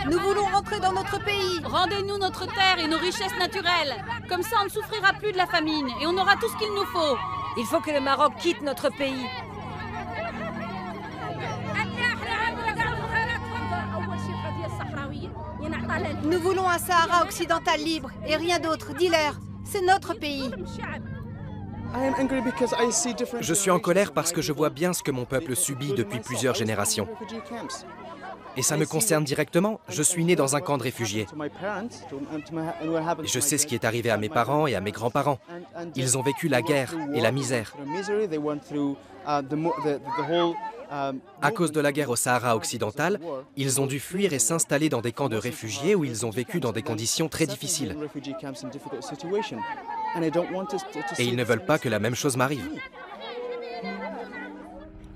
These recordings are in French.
Nous voulons rentrer dans notre pays. Rendez-nous notre terre et nos richesses naturelles. Comme ça, on ne souffrira plus de la famine et on aura tout ce qu'il nous faut. Il faut que le Maroc quitte notre pays. Nous voulons un Sahara occidental libre et rien d'autre. Dis-leur, c'est notre pays. Je suis en colère parce que je vois bien ce que mon peuple subit depuis plusieurs générations. Et ça me concerne directement. Je suis né dans un camp de réfugiés. Et je sais ce qui est arrivé à mes parents et à mes grands-parents. Ils ont vécu la guerre et la misère. À cause de la guerre au Sahara occidental, ils ont dû fuir et s'installer dans des camps de réfugiés où ils ont vécu dans des conditions très difficiles. Et ils ne veulent pas que la même chose m'arrive.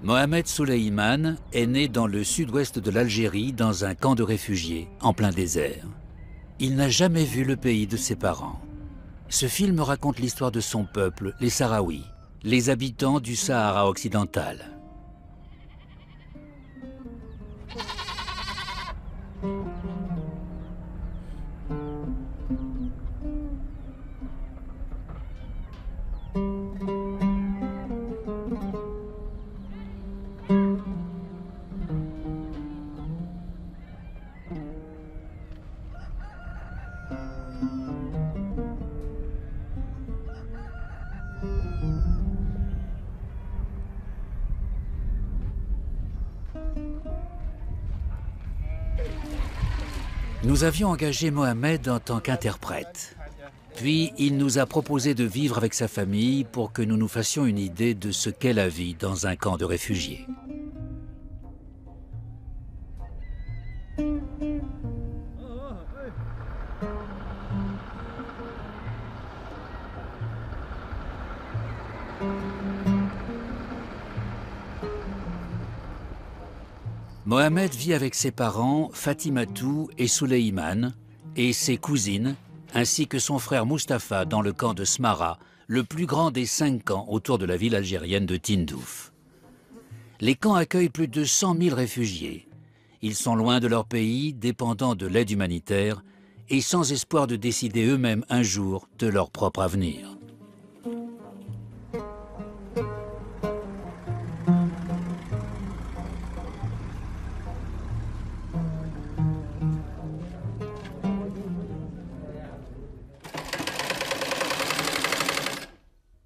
Mohamed Souleyman est né dans le sud-ouest de l'Algérie, dans un camp de réfugiés, en plein désert. Il n'a jamais vu le pays de ses parents. Ce film raconte l'histoire de son peuple, les Sahraouis, les habitants du Sahara occidental. Nous avions engagé Mohamed en tant qu'interprète. Puis il nous a proposé de vivre avec sa famille pour que nous nous fassions une idée de ce qu'est la vie dans un camp de réfugiés. Mohamed vit avec ses parents, Fatimatou et Souleyman, et ses cousines, ainsi que son frère Mustapha dans le camp de Smara, le plus grand des 5 camps autour de la ville algérienne de Tindouf. Les camps accueillent plus de 100 000 réfugiés. Ils sont loin de leur pays, dépendant de l'aide humanitaire, et sans espoir de décider eux-mêmes un jour de leur propre avenir.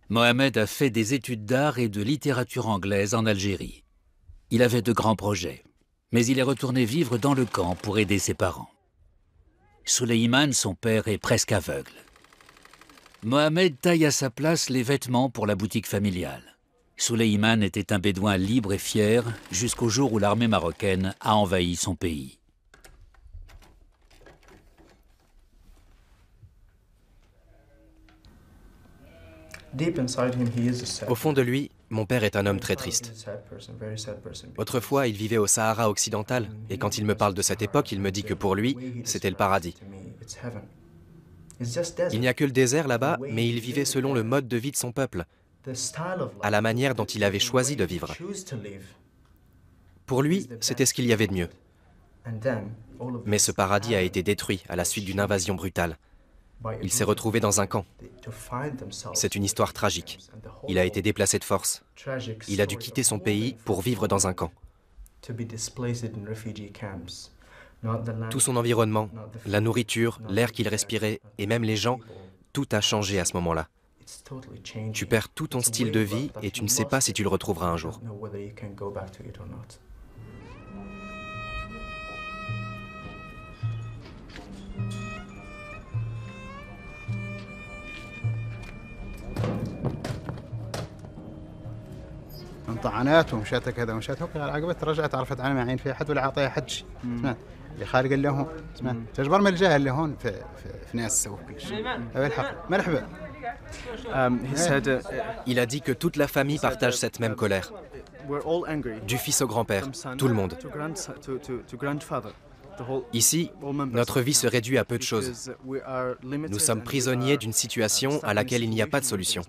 Mohamed a fait des études d'art et de littérature anglaise en Algérie. Il avait de grands projets, mais il est retourné vivre dans le camp pour aider ses parents. Souleyman, son père, est presque aveugle. Mohamed taille à sa place les vêtements pour la boutique familiale. Souleyman était un bédouin libre et fier jusqu'au jour où l'armée marocaine a envahi son pays. Au fond de lui, mon père est un homme très triste. Autrefois, il vivait au Sahara occidental, et quand il me parle de cette époque, il me dit que pour lui, c'était le paradis. Il n'y a que le désert là-bas, mais il vivait selon le mode de vie de son peuple, à la manière dont il avait choisi de vivre. Pour lui, c'était ce qu'il y avait de mieux. Mais ce paradis a été détruit à la suite d'une invasion brutale. Il s'est retrouvé dans un camp. C'est une histoire tragique. Il a été déplacé de force. Il a dû quitter son pays pour vivre dans un camp. Tout son environnement, la nourriture, l'air qu'il respirait et même les gens, tout a changé à ce moment-là. Tu perds tout ton style de vie et tu ne sais pas si tu le retrouveras un jour. طعنات ومشات كذا ومشات هوك على عقبت رجعت عرفت انا ما عين فيها حد ولا عطيها حد شيء سمعت اللي خارج اللي هون سمعت تجبر من الجهه اللي هون في ناس سووا كل شيء الحق مرحبا. Il a dit que toute la famille partage cette même colère. Du fils au grand-père, tout le monde. Ici, notre vie se réduit à peu de choses. Nous sommes prisonniers d'une situation à laquelle il n'y a pas de solution.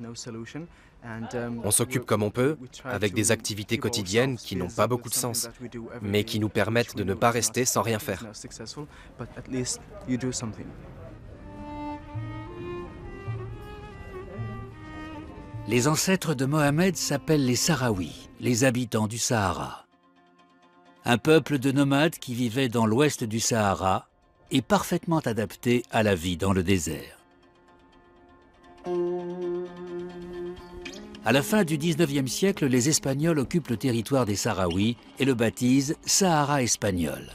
On s'occupe comme on peut, avec des activités quotidiennes qui n'ont pas beaucoup de sens, mais qui nous permettent de ne pas rester sans rien faire. Les ancêtres de Mohamed s'appellent les Sahraouis, les habitants du Sahara. Un peuple de nomades qui vivait dans l'ouest du Sahara et parfaitement adapté à la vie dans le désert. À la fin du XIXe siècle, les Espagnols occupent le territoire des Sahraouis et le baptisent Sahara espagnol.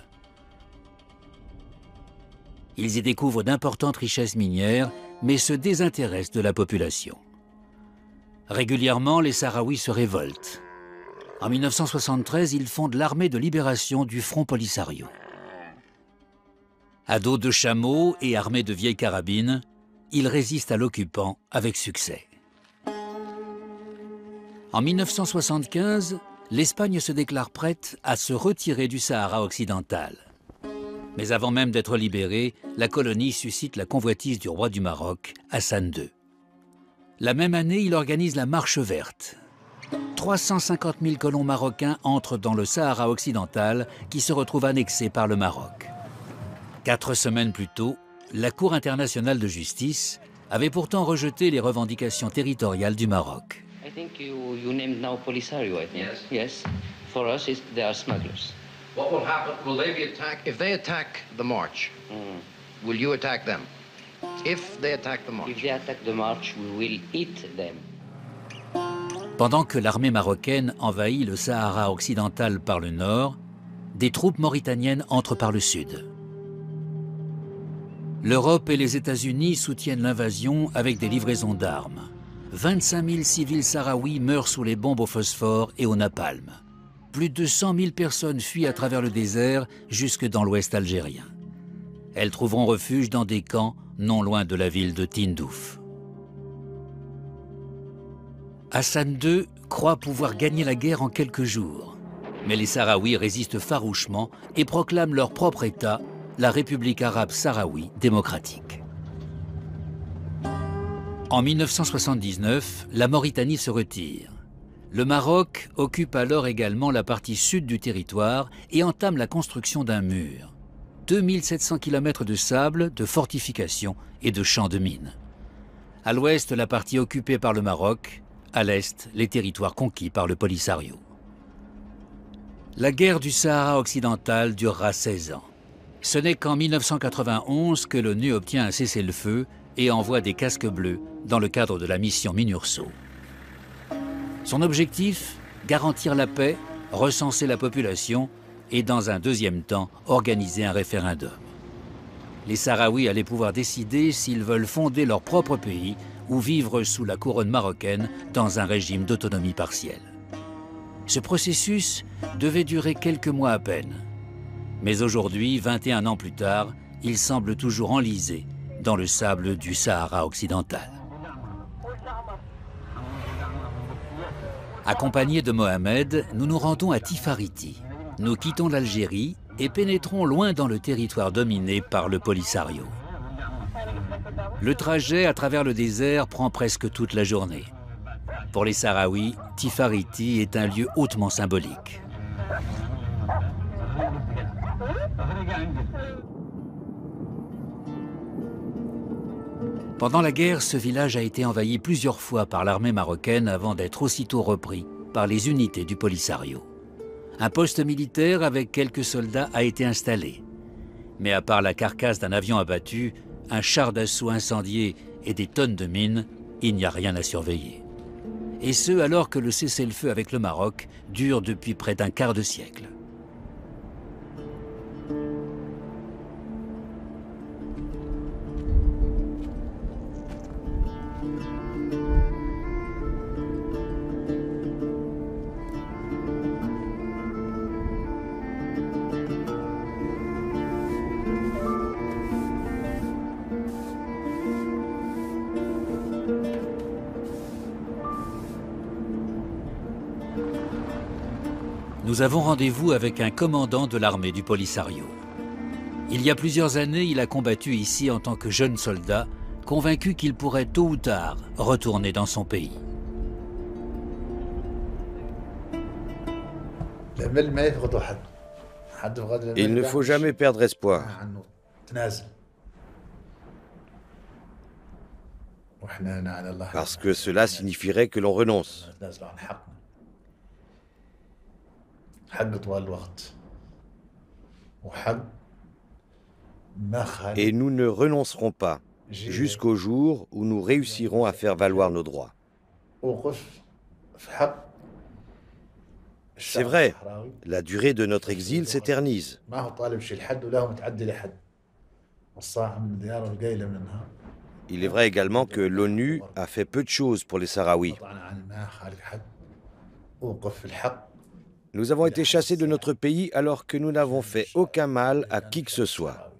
Ils y découvrent d'importantes richesses minières, mais se désintéressent de la population. Régulièrement, les Sahraouis se révoltent. En 1973, ils fondent l'armée de libération du Front Polisario. À dos de chameaux et armés de vieilles carabines, ils résistent à l'occupant avec succès. En 1975, l'Espagne se déclare prête à se retirer du Sahara occidental. Mais avant même d'être libérée, la colonie suscite la convoitise du roi du Maroc, Hassan II. La même année, il organise la Marche verte. 350 000 colons marocains entrent dans le Sahara occidental qui se retrouve annexé par le Maroc. 4 semaines plus tôt, la Cour internationale de justice avait pourtant rejeté les revendications territoriales du Maroc. I think you named now Polisario, I think. Yes. For us, they are smugglers. What will happen? Will they be attacked? If they attack the march, will you attack them? If they attack the march. If they attack the march, we will eat them. Pendant que l'armée marocaine envahit le Sahara occidental par le nord, des troupes mauritaniennes entrent par le sud. L'Europe et les États-Unis soutiennent l'invasion avec des livraisons d'armes. 25 000 civils sahraouis meurent sous les bombes au phosphore et au napalm. Plus de 100 000 personnes fuient à travers le désert jusque dans l'ouest algérien. Elles trouveront refuge dans des camps non loin de la ville de Tindouf. Hassan II croit pouvoir gagner la guerre en quelques jours. Mais les Sahraouis résistent farouchement et proclament leur propre État, la République arabe sahraoui démocratique. En 1979, la Mauritanie se retire. Le Maroc occupe alors également la partie sud du territoire et entame la construction d'un mur. 2700 km de sable, de fortifications et de champs de mines. À l'ouest, la partie occupée par le Maroc, à l'est, les territoires conquis par le Polisario. La guerre du Sahara occidental durera 16 ans. Ce n'est qu'en 1991 que l'ONU obtient un cessez-le-feu et envoie des casques bleus dans le cadre de la mission MINURSO. Son objectif, garantir la paix, recenser la population et dans un deuxième temps, organiser un référendum. Les Sahraouis allaient pouvoir décider s'ils veulent fonder leur propre pays ou vivre sous la couronne marocaine dans un régime d'autonomie partielle. Ce processus devait durer quelques mois à peine. Mais aujourd'hui, 21 ans plus tard, il semble toujours enlisé dans le sable du Sahara occidental. Accompagnés de Mohamed, nous nous rendons à Tifariti. Nous quittons l'Algérie et pénétrons loin dans le territoire dominé par le Polisario. Le trajet à travers le désert prend presque toute la journée. Pour les Sahraouis, Tifariti est un lieu hautement symbolique. Pendant la guerre, ce village a été envahi plusieurs fois par l'armée marocaine avant d'être aussitôt repris par les unités du Polisario. Un poste militaire avec quelques soldats a été installé. Mais à part la carcasse d'un avion abattu, un char d'assaut incendié et des tonnes de mines, il n'y a rien à surveiller. Et ce, alors que le cessez-le-feu avec le Maroc dure depuis près d'un quart de siècle. Nous avons rendez-vous avec un commandant de l'armée du Polisario. Il y a plusieurs années, il a combattu ici en tant que jeune soldat, convaincu qu'il pourrait tôt ou tard retourner dans son pays. Il ne faut jamais perdre espoir. Parce que cela signifierait que l'on renonce. Et nous ne renoncerons pas jusqu'au jour où nous réussirons à faire valoir nos droits. C'est vrai, la durée de notre exil s'éternise. Il est vrai également que l'ONU a fait peu de choses pour les Sahraouis. Nous avons été chassés de notre pays alors que nous n'avons fait aucun mal à qui que ce soit.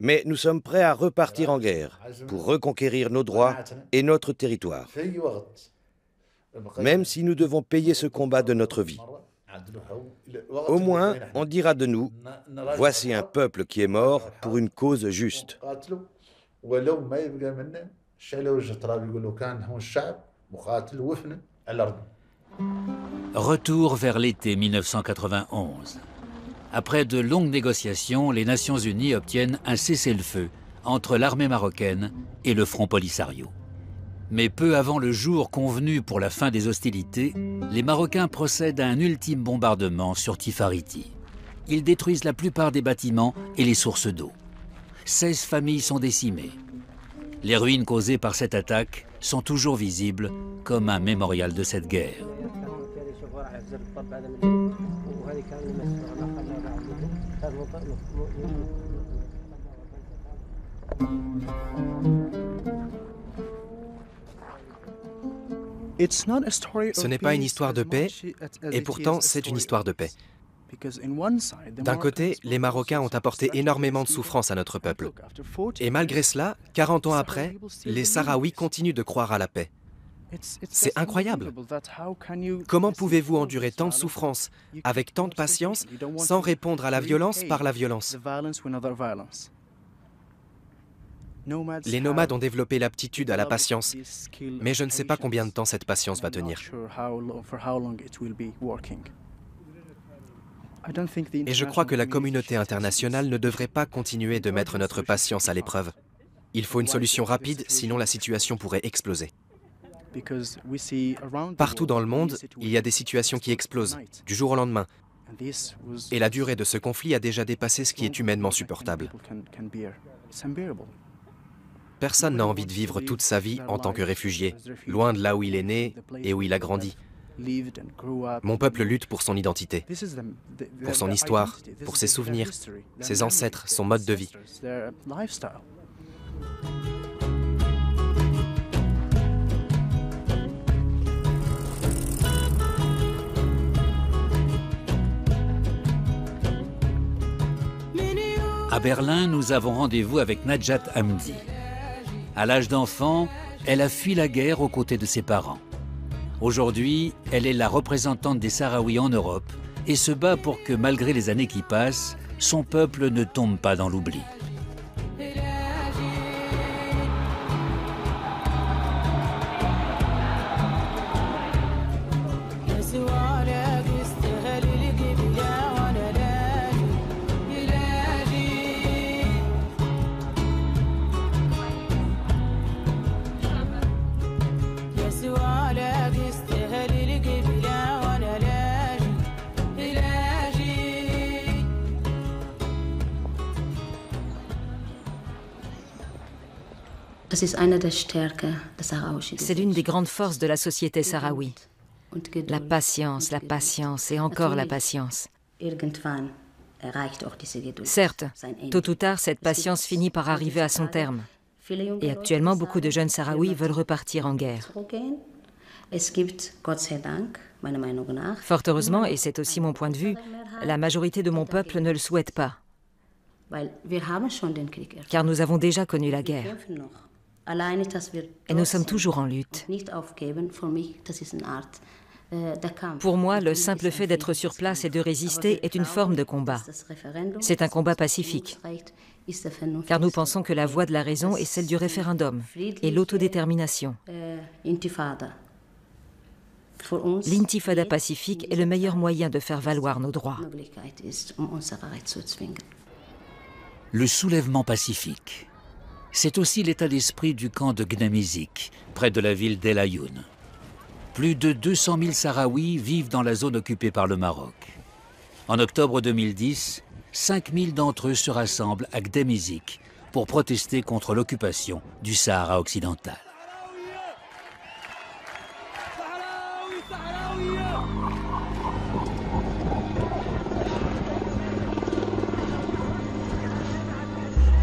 Mais nous sommes prêts à repartir en guerre pour reconquérir nos droits et notre territoire. Même si nous devons payer ce combat de notre vie. Au moins, on dira de nous, voici un peuple qui est mort pour une cause juste. Retour vers l'été 1991. Après de longues négociations, les Nations Unies obtiennent un cessez-le-feu entre l'armée marocaine et le Front Polisario. Mais peu avant le jour convenu pour la fin des hostilités, les Marocains procèdent à un ultime bombardement sur Tifariti. Ils détruisent la plupart des bâtiments et les sources d'eau. 16 familles sont décimées. Les ruines causées par cette attaque sont toujours visibles comme un mémorial de cette guerre. Ce n'est pas une histoire de paix, et pourtant c'est une histoire de paix. D'un côté, les Marocains ont apporté énormément de souffrance à notre peuple. Et malgré cela, 40 ans après, les Sahraouis continuent de croire à la paix. C'est incroyable. Comment pouvez-vous endurer tant de souffrance avec tant de patience sans répondre à la violence par la violence? Les nomades ont développé l'aptitude à la patience, mais je ne sais pas combien de temps cette patience va tenir. Et je crois que la communauté internationale ne devrait pas continuer de mettre notre patience à l'épreuve. Il faut une solution rapide, sinon la situation pourrait exploser. Partout dans le monde, il y a des situations qui explosent, du jour au lendemain. Et la durée de ce conflit a déjà dépassé ce qui est humainement supportable. Personne n'a envie de vivre toute sa vie en tant que réfugié, loin de là où il est né et où il a grandi. Mon peuple lutte pour son identité, pour son histoire, pour ses souvenirs, ses ancêtres, son mode de vie. À Berlin, nous avons rendez-vous avec Najat Hamdi. À l'âge d'enfant, elle a fui la guerre aux côtés de ses parents. Aujourd'hui, elle est la représentante des Sahraouis en Europe et se bat pour que, malgré les années qui passent, son peuple ne tombe pas dans l'oubli. C'est l'une des grandes forces de la société sahraoui. La patience et encore la patience. Certes, tôt ou tard, cette patience finit par arriver à son terme. Et actuellement, beaucoup de jeunes Sahraouis veulent repartir en guerre. Fort heureusement, et c'est aussi mon point de vue, la majorité de mon peuple ne le souhaite pas. Car nous avons déjà connu la guerre. Et nous sommes toujours en lutte. Pour moi, le simple fait d'être sur place et de résister est une forme de combat. C'est un combat pacifique, car nous pensons que la voie de la raison est celle du référendum et l'autodétermination. L'intifada pacifique est le meilleur moyen de faire valoir nos droits. Le soulèvement pacifique, c'est aussi l'état d'esprit du camp de Gnamizik, près de la ville d'El Ayoun. Plus de 200 000 Sahraouis vivent dans la zone occupée par le Maroc. En octobre 2010, 5 000 d'entre eux se rassemblent à Gnamizik pour protester contre l'occupation du Sahara occidental.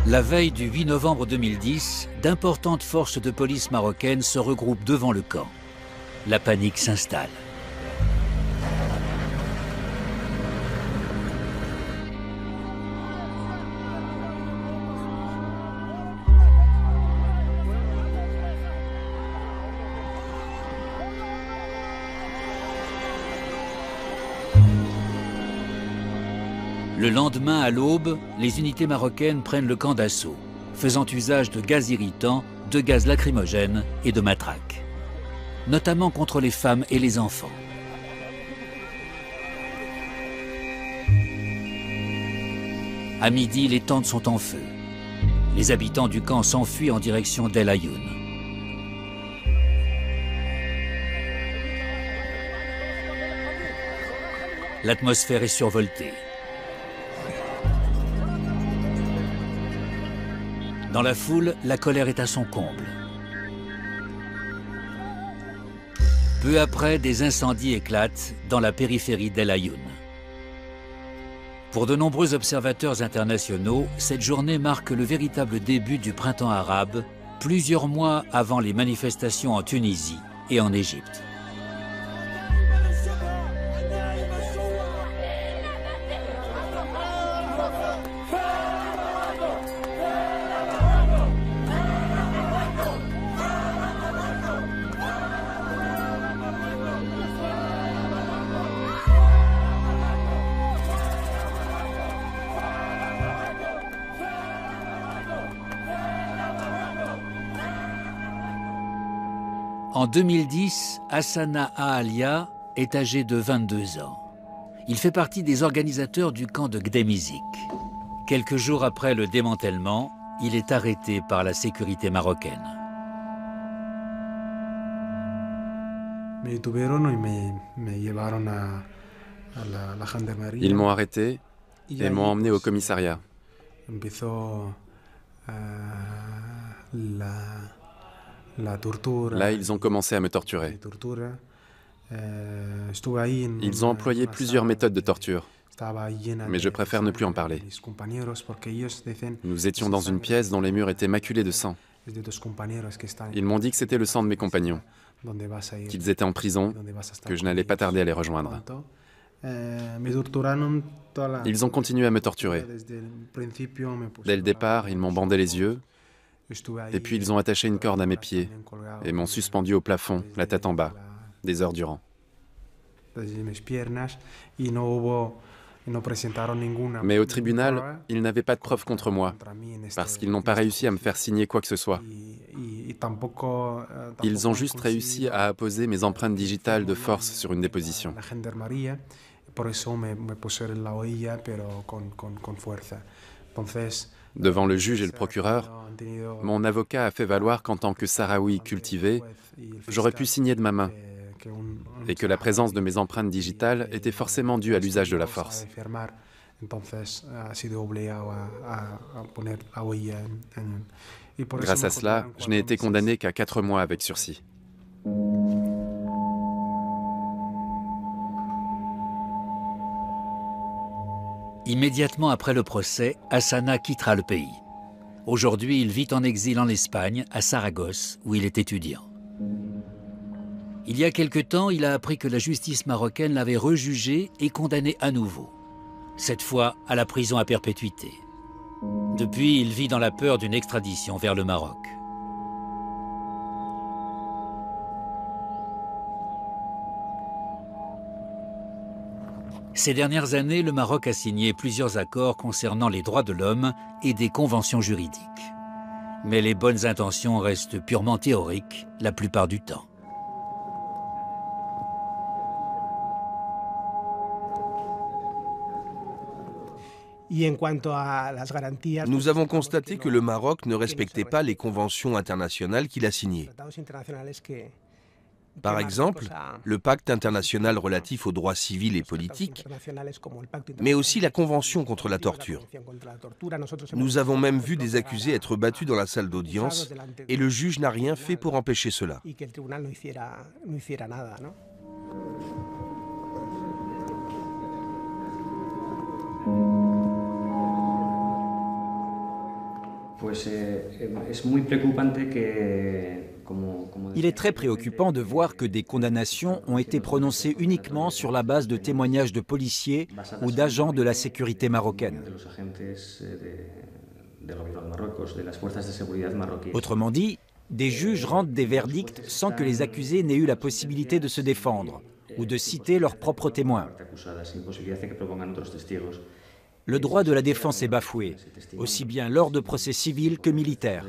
La veille du 8 novembre 2010, d'importantes forces de police marocaines se regroupent devant le camp. La panique s'installe. Le lendemain, à l'aube, les unités marocaines prennent le camp d'assaut, faisant usage de gaz irritants, de gaz lacrymogènes et de matraques, notamment contre les femmes et les enfants. À midi, les tentes sont en feu. Les habitants du camp s'enfuient en direction d'El Ayoun. L'atmosphère est survoltée. Dans la foule, la colère est à son comble. Peu après, des incendies éclatent dans la périphérie d'El Ayoun. Pour de nombreux observateurs internationaux, cette journée marque le véritable début du printemps arabe, plusieurs mois avant les manifestations en Tunisie et en Égypte. En 2010, Hassana Aalia est âgé de 22 ans. Il fait partie des organisateurs du camp de Gnamizik. Quelques jours après le démantèlement, il est arrêté par la sécurité marocaine. Ils m'ont arrêté et m'ont emmené au commissariat. Là, ils ont commencé à me torturer. Ils ont employé plusieurs méthodes de torture, mais je préfère ne plus en parler. Nous étions dans une pièce dont les murs étaient maculés de sang. Ils m'ont dit que c'était le sang de mes compagnons, qu'ils étaient en prison, que je n'allais pas tarder à les rejoindre. Ils ont continué à me torturer. Dès le départ, ils m'ont bandé les yeux, et puis ils ont attaché une corde à mes pieds et m'ont suspendu au plafond, la tête en bas, des heures durant. Mais au tribunal, ils n'avaient pas de preuves contre moi, parce qu'ils n'ont pas réussi à me faire signer quoi que ce soit. Ils ont juste réussi à apposer mes empreintes digitales de force sur une déposition. Devant le juge et le procureur, mon avocat a fait valoir qu'en tant que Sahraoui cultivé, j'aurais pu signer de ma main et que la présence de mes empreintes digitales était forcément due à l'usage de la force. Grâce à cela, je n'ai été condamné qu'à 4 mois avec sursis. Immédiatement après le procès, Hassana quittera le pays. Aujourd'hui, il vit en exil en Espagne, à Saragosse, où il est étudiant. Il y a quelque temps, il a appris que la justice marocaine l'avait rejugé et condamné à nouveau. Cette fois, à la prison à perpétuité. Depuis, il vit dans la peur d'une extradition vers le Maroc. Ces dernières années, le Maroc a signé plusieurs accords concernant les droits de l'homme et des conventions juridiques. Mais les bonnes intentions restent purement théoriques la plupart du temps. Nous avons constaté que le Maroc ne respectait pas les conventions internationales qu'il a signées. Par exemple, le pacte international relatif aux droits civils et politiques, mais aussi la convention contre la torture. Nous avons même vu des accusés être battus dans la salle d'audience et le juge n'a rien fait pour empêcher cela. Il est très préoccupant de voir que des condamnations ont été prononcées uniquement sur la base de témoignages de policiers ou d'agents de la sécurité marocaine. Autrement dit, des juges rendent des verdicts sans que les accusés n'aient eu la possibilité de se défendre ou de citer leurs propres témoins. Le droit de la défense est bafoué, aussi bien lors de procès civils que militaires.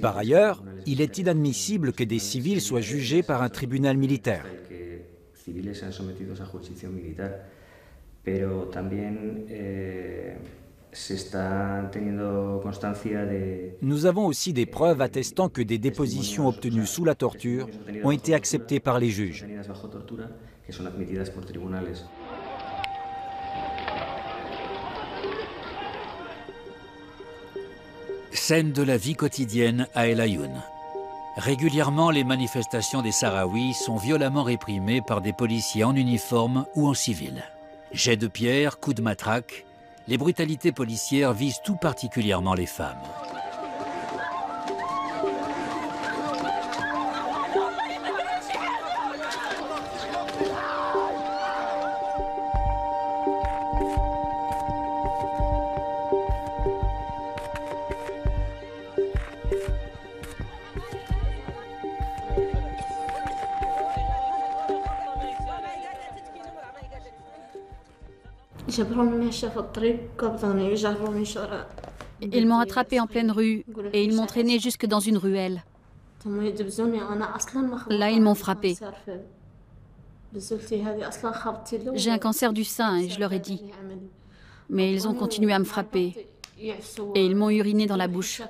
Par ailleurs, il est inadmissible que des civils soient jugés par un tribunal militaire. Nous avons aussi des preuves attestant que des dépositions obtenues sous la torture ont été acceptées par les juges. Scène de la vie quotidienne à El Ayoun. Régulièrement, les manifestations des Sahraouis sont violemment réprimées par des policiers en uniforme ou en civil. Jets de pierre, coups de matraque, les brutalités policières visent tout particulièrement les femmes. Ils m'ont attrapé en pleine rue et ils m'ont traîné jusque dans une ruelle. Là, ils m'ont frappé. J'ai un cancer du sein et je leur ai dit. Mais ils ont continué à me frapper et ils m'ont uriné dans la bouche.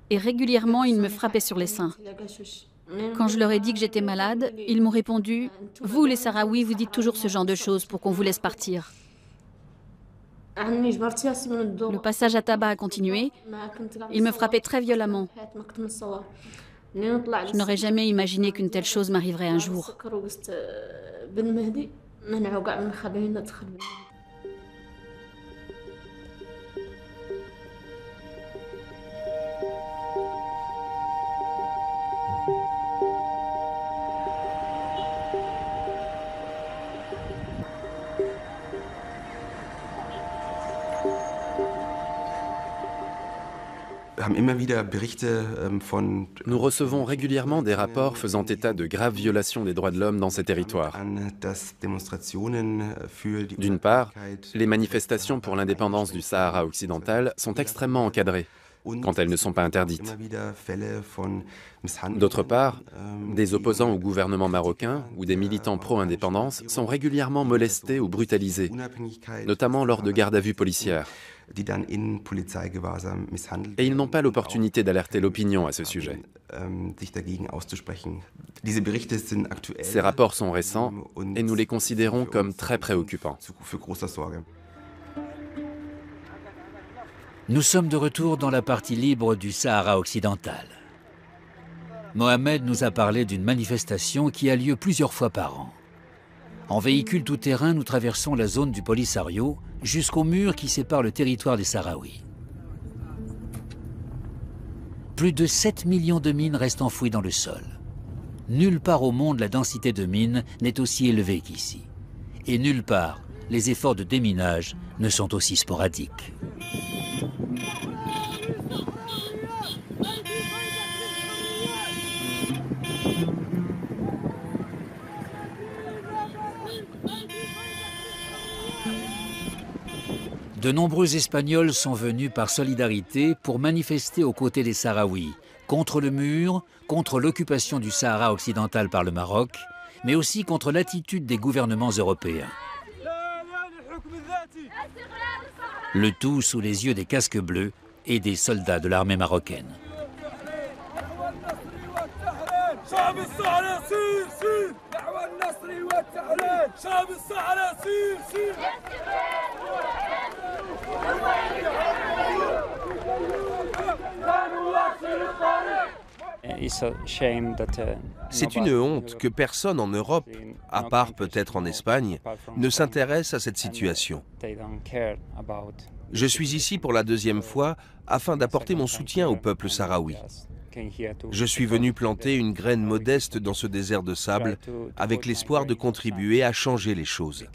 Et régulièrement, ils me frappaient sur les seins. Quand je leur ai dit que j'étais malade, ils m'ont répondu « Vous, les Sahraouis, vous dites toujours ce genre de choses pour qu'on vous laisse partir. » Le passage à tabac a continué. Ils me frappaient très violemment. Je n'aurais jamais imaginé qu'une telle chose m'arriverait un jour. Nous recevons régulièrement des rapports faisant état de graves violations des droits de l'homme dans ces territoires. D'une part, les manifestations pour l'indépendance du Sahara occidental sont extrêmement encadrées, quand elles ne sont pas interdites. D'autre part, des opposants au gouvernement marocain ou des militants pro-indépendance sont régulièrement molestés ou brutalisés, notamment lors de gardes à vue policières. Et ils n'ont pas l'opportunité d'alerter l'opinion à ce sujet. Ces rapports sont récents et nous les considérons comme très préoccupants. Nous sommes de retour dans la partie libre du Sahara occidental. Mohamed nous a parlé d'une manifestation qui a lieu plusieurs fois par an. En véhicule tout-terrain, nous traversons la zone du Polisario jusqu'au mur qui sépare le territoire des Sahraouis. Plus de 7 millions de mines restent enfouies dans le sol. Nulle part au monde la densité de mines n'est aussi élevée qu'ici. Et nulle part, les efforts de déminage ne sont aussi sporadiques. De nombreux Espagnols sont venus par solidarité pour manifester aux côtés des Sahraouis, contre le mur, contre l'occupation du Sahara occidental par le Maroc, mais aussi contre l'attitude des gouvernements européens. Le tout sous les yeux des casques bleus et des soldats de l'armée marocaine. C'est une honte que personne en Europe, à part peut-être en Espagne, ne s'intéresse à cette situation. Je suis ici pour la deuxième fois afin d'apporter mon soutien au peuple sahraoui. Je suis venu planter une graine modeste dans ce désert de sable avec l'espoir de contribuer à changer les choses.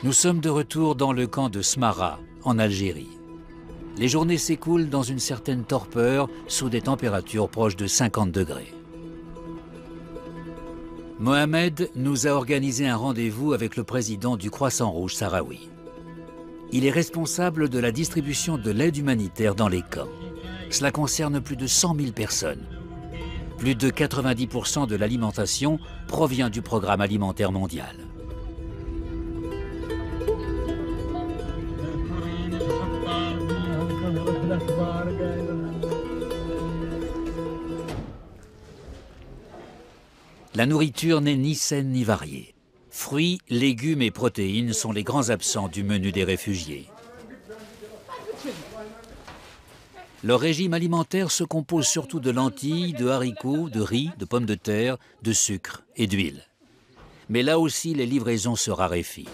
Nous sommes de retour dans le camp de Smara, en Algérie. Les journées s'écoulent dans une certaine torpeur, sous des températures proches de 50 degrés. Mohamed nous a organisé un rendez-vous avec le président du Croissant Rouge sahraoui. Il est responsable de la distribution de l'aide humanitaire dans les camps. Cela concerne plus de 100 000 personnes. Plus de 90% de l'alimentation provient du programme alimentaire mondial. La nourriture n'est ni saine ni variée. Fruits, légumes et protéines sont les grands absents du menu des réfugiés. Leur régime alimentaire se compose surtout de lentilles, de haricots, de riz, de pommes de terre, de sucre et d'huile. Mais là aussi, les livraisons se raréfient.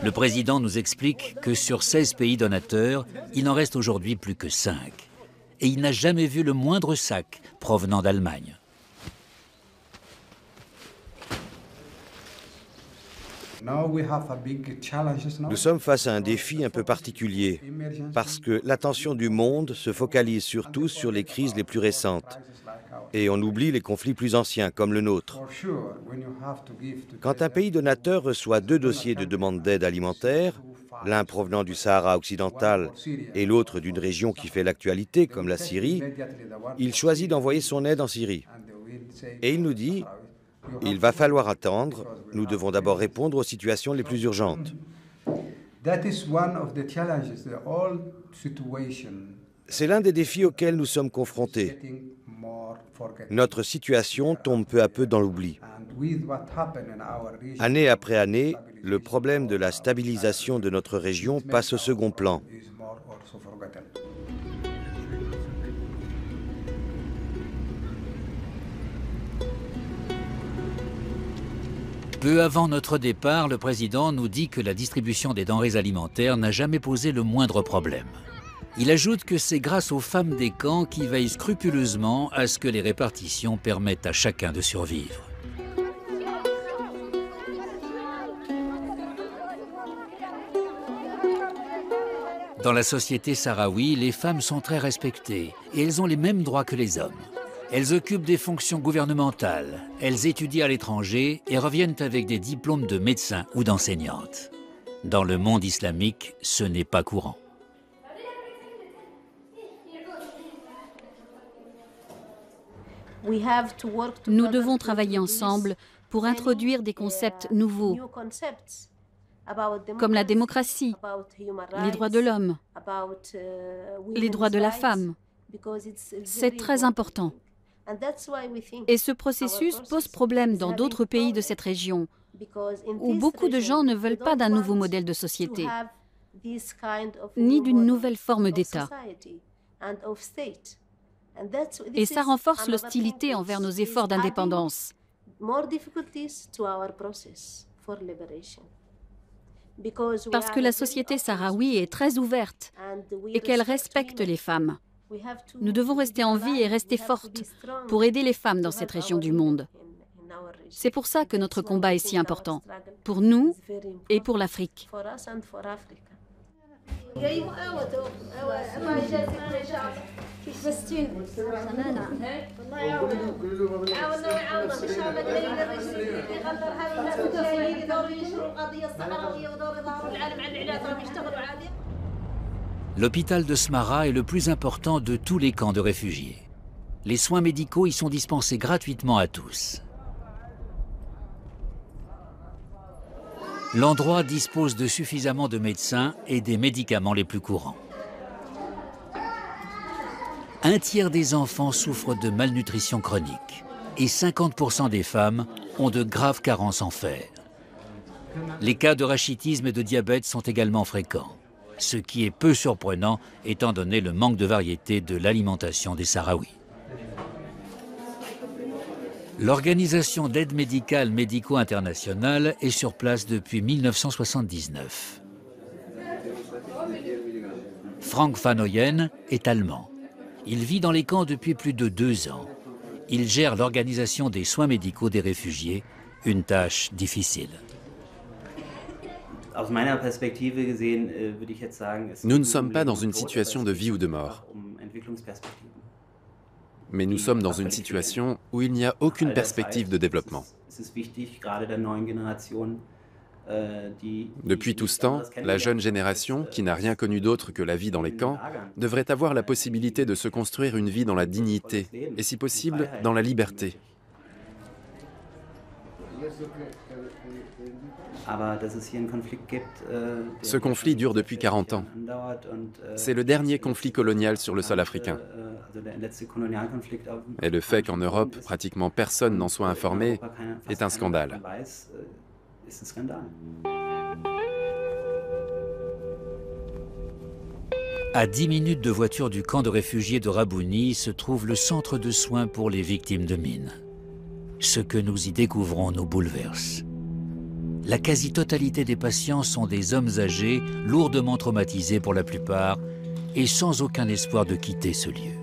Le président nous explique que sur 16 pays donateurs, il n'en reste aujourd'hui plus que 5. Et il n'a jamais vu le moindre sac provenant d'Allemagne. Nous sommes face à un défi un peu particulier, parce que l'attention du monde se focalise surtout sur les crises les plus récentes. Et on oublie les conflits plus anciens, comme le nôtre. Quand un pays donateur reçoit 2 dossiers de demande d'aide alimentaire, l'un provenant du Sahara occidental et l'autre d'une région qui fait l'actualité, comme la Syrie, il choisit d'envoyer son aide en Syrie. Et il nous dit, il va falloir attendre, nous devons d'abord répondre aux situations les plus urgentes. C'est l'un des défis auxquels nous sommes confrontés. Notre situation tombe peu à peu dans l'oubli. Année après année, le problème de la stabilisation de notre région passe au second plan. Peu avant notre départ, le président nous dit que la distribution des denrées alimentaires n'a jamais posé le moindre problème. Il ajoute que c'est grâce aux femmes des camps qui veillent scrupuleusement à ce que les répartitions permettent à chacun de survivre. Dans la société sahraoui, les femmes sont très respectées et elles ont les mêmes droits que les hommes. Elles occupent des fonctions gouvernementales, elles étudient à l'étranger et reviennent avec des diplômes de médecin ou d'enseignante. Dans le monde islamique, ce n'est pas courant. Nous devons travailler ensemble pour introduire des concepts nouveaux, comme la démocratie, les droits de l'homme, les droits de la femme. C'est très important. Et ce processus pose problème dans d'autres pays de cette région, où beaucoup de gens ne veulent pas d'un nouveau modèle de société, ni d'une nouvelle forme d'État. Et ça renforce l'hostilité envers nos efforts d'indépendance. Parce que la société sahraoui est très ouverte et qu'elle respecte les femmes. Nous devons rester en vie et rester fortes pour aider les femmes dans cette région du monde. C'est pour ça que notre combat est si important, pour nous et pour l'Afrique. L'hôpital de Smara est le plus important de tous les camps de réfugiés. Les soins médicaux y sont dispensés gratuitement à tous. L'endroit dispose de suffisamment de médecins et des médicaments les plus courants. Un tiers des enfants souffrent de malnutrition chronique et 50% des femmes ont de graves carences en fer. Les cas de rachitisme et de diabète sont également fréquents, ce qui est peu surprenant étant donné le manque de variété de l'alimentation des Sahraouis. L'organisation d'aide médicale médico-internationale est sur place depuis 1979. Frank Van Ooyen est allemand. Il vit dans les camps depuis plus de 2 ans. Il gère l'organisation des soins médicaux des réfugiés, une tâche difficile. Nous ne sommes pas dans une situation de vie ou de mort. Mais nous sommes dans une situation où il n'y a aucune perspective de développement. Depuis tout ce temps, la jeune génération, qui n'a rien connu d'autre que la vie dans les camps, devrait avoir la possibilité de se construire une vie dans la dignité et, si possible, dans la liberté. Ce conflit dure depuis 40 ans. C'est le dernier conflit colonial sur le sol africain. Et le fait qu'en Europe, pratiquement personne n'en soit informé est un scandale. À 10 minutes de voiture du camp de réfugiés de Rabouni se trouve le centre de soins pour les victimes de mines. Ce que nous y découvrons nous bouleverse. La quasi-totalité des patients sont des hommes âgés, lourdement traumatisés pour la plupart, et sans aucun espoir de quitter ce lieu.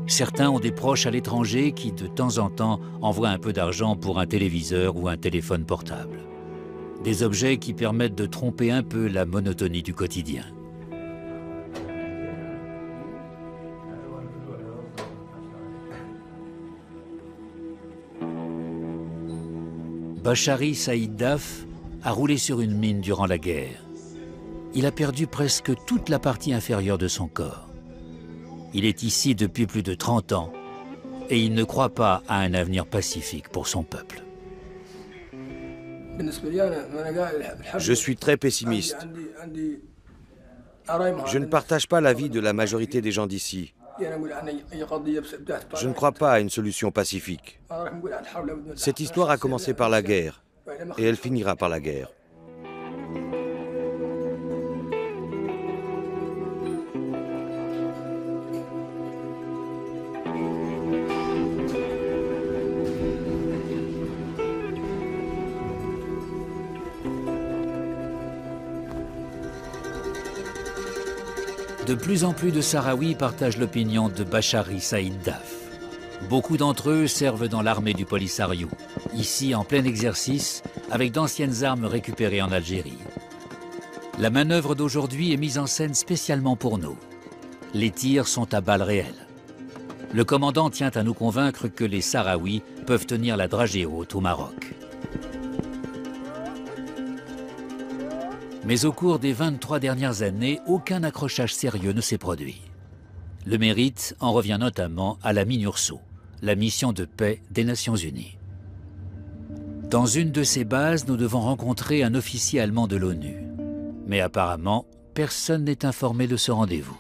Certains ont des proches à l'étranger qui, de temps en temps, envoient un peu d'argent pour un téléviseur ou un téléphone portable. Des objets qui permettent de tromper un peu la monotonie du quotidien. Bachari Saïd Daf a roulé sur une mine durant la guerre. Il a perdu presque toute la partie inférieure de son corps. Il est ici depuis plus de 30 ans et il ne croit pas à un avenir pacifique pour son peuple. Je suis très pessimiste. Je ne partage pas l'avis de la majorité des gens d'ici. Je ne crois pas à une solution pacifique. Cette histoire a commencé par la guerre et elle finira par la guerre. De plus en plus de Sahraouis partagent l'opinion de Bachari Saïd Daf. Beaucoup d'entre eux servent dans l'armée du Polisario, ici en plein exercice, avec d'anciennes armes récupérées en Algérie. La manœuvre d'aujourd'hui est mise en scène spécialement pour nous. Les tirs sont à balles réelles. Le commandant tient à nous convaincre que les Sahraouis peuvent tenir la dragée haute au Maroc. Mais au cours des 23 dernières années, aucun accrochage sérieux ne s'est produit. Le mérite en revient notamment à la MINURSO, la mission de paix des Nations Unies. Dans une de ces bases, nous devons rencontrer un officier allemand de l'ONU. Mais apparemment, personne n'est informé de ce rendez-vous.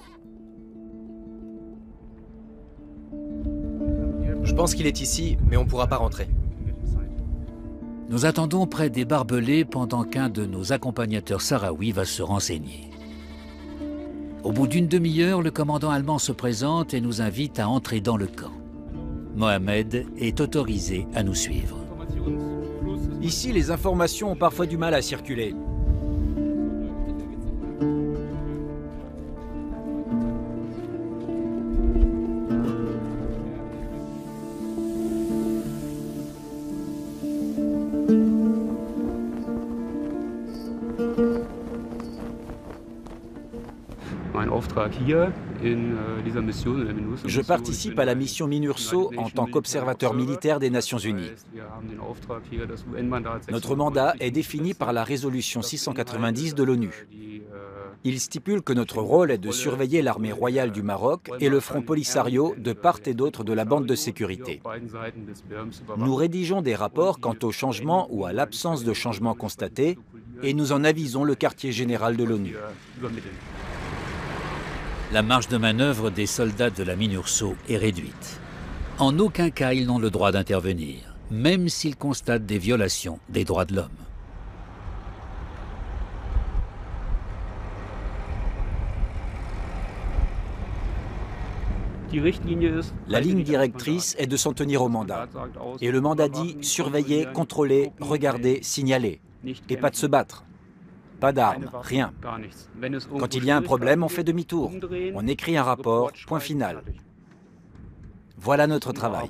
Je pense qu'il est ici, mais on ne pourra pas rentrer. Nous attendons près des barbelés pendant qu'un de nos accompagnateurs sahraouis va se renseigner. Au bout d'une demi-heure, le commandant allemand se présente et nous invite à entrer dans le camp. Mohamed est autorisé à nous suivre. Ici, les informations ont parfois du mal à circuler. Je participe à la mission MINURSO en tant qu'observateur militaire des Nations Unies. Notre mandat est défini par la résolution 690 de l'ONU. Il stipule que notre rôle est de surveiller l'armée royale du Maroc et le Front Polisario de part et d'autre de la bande de sécurité. Nous rédigeons des rapports quant aux changements ou à l'absence de changements constatés et nous en avisons le quartier général de l'ONU. La marge de manœuvre des soldats de la MINURSO est réduite. En aucun cas ils n'ont le droit d'intervenir, même s'ils constatent des violations des droits de l'homme. La ligne directrice est de s'en tenir au mandat. Et le mandat dit surveiller, contrôler, regarder, signaler. Et pas de se battre. Pas d'armes, rien. Quand il y a un problème, on fait demi-tour. On écrit un rapport, point final. Voilà notre travail.